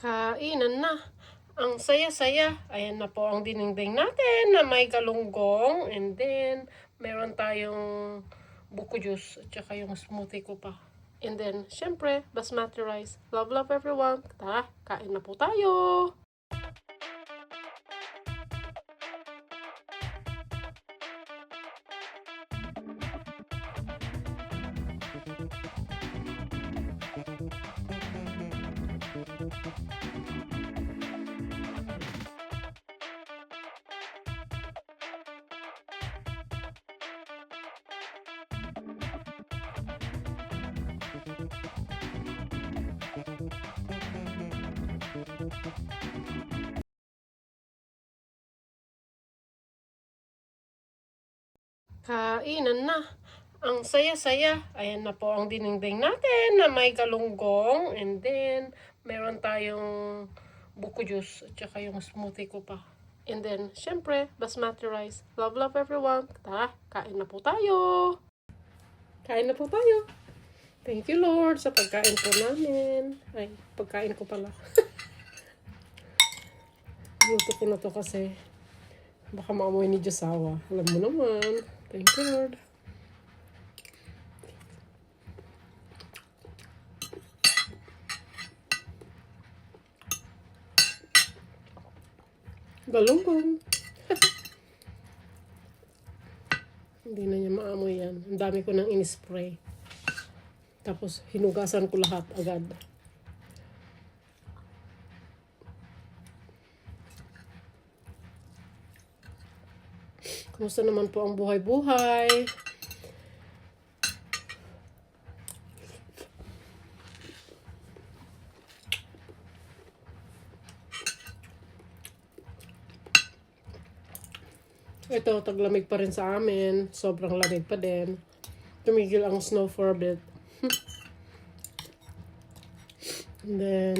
Kainan na. Ang saya-saya. Ayan na po ang dinengdeng natin na may galunggong. And then, meron tayong buko juice at saka yung smoothie ko pa. And then, syempre, basmati rice. Love, love everyone. Tara, kain na po tayo. Kainan na. Ang saya-saya. Ayan na po ang dinengdeng natin na may galunggong. And then, meron tayong buko juice at saka yung smoothie ko pa. And then, syempre, basmati rice. Love, love everyone. Tara, kain na po tayo. Kain na po tayo. Thank you, Lord, sa pagkain po namin. Ay, pagkain ko pala. Luto ko na to kasi baka maamoy ni Josawa. Alam mo naman. Thank you, Lord. Galunggong. Hindi na niya maamoy yan. Ang dami ko nang in-spray. Tapos, hinugasan ko lahat agad. Kumusta naman po ang buhay-buhay? Ito, taglamig pa rin sa amin. Sobrang lamig pa din. Tumigil ang snow for a bit. And then,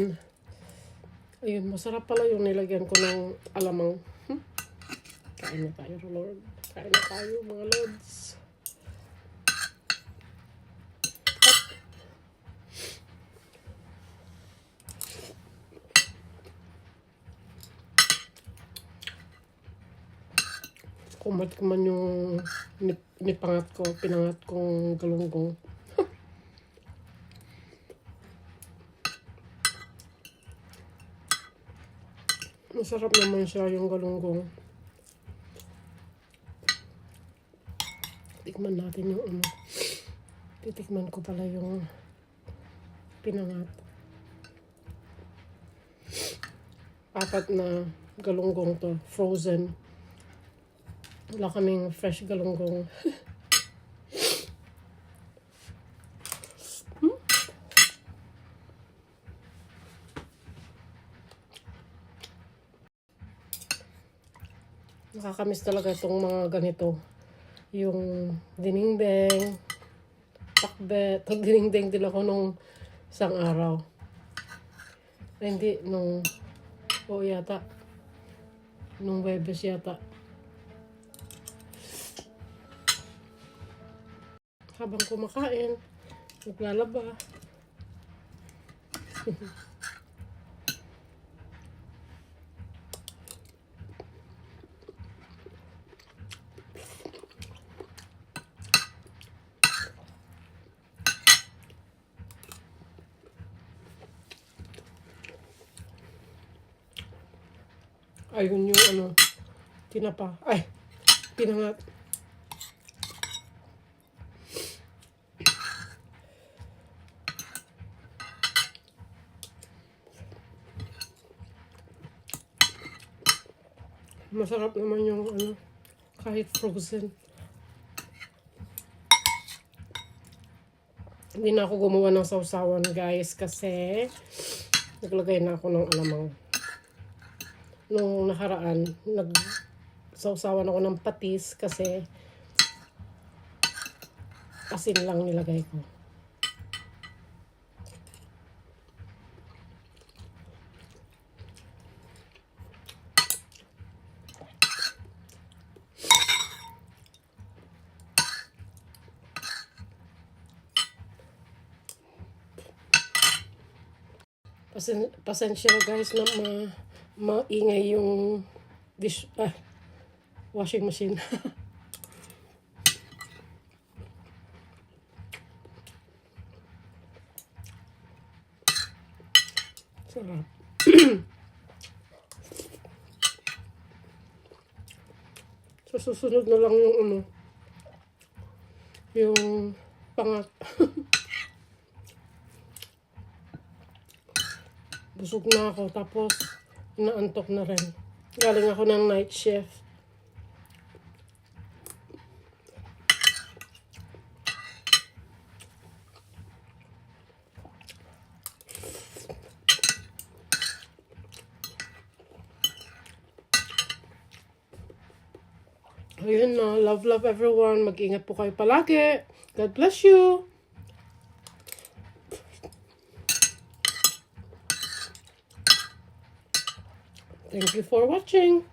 ayun, masarap pala yung nilagyan ko ng alamang. Kain na tayo, Lord. Kain na tayo, mga Lords. Kumat ko man yung pinangat kong galunggong. Masarap naman siya yung galunggong. Tikman natin yung ano. Titikman ko pala yung pinangat. 4 na galunggong to. Frozen. Wala kaming fresh galunggong. Nakakamiss talaga itong mga ganito. Yung dinengdeng, pakbet. Dinengdeng din ako nung isang araw. Hindi, nung yata. Nung Webes yata. Habang kumakain, naglalaba. Ayun yung ano, tinapa. Ay, pinangat. Masarap naman yung ano, kahit frozen. Hindi na ako gumawa ng sausawan, guys, kasi naglagay na ako ng alamang. Nung nakaraan, nagsausawan ako ng patis kasi asin lang nilagay ko. Pasensya guys na maingay yung washing machine. Sarap. So, susunod na lang yung yung pangat. Busog na ako, tapos inaantok na rin. Galing ako ng night shift. Ayun na, love everyone. Mag-ingat po kayo palagi. God bless you. Thank you for watching.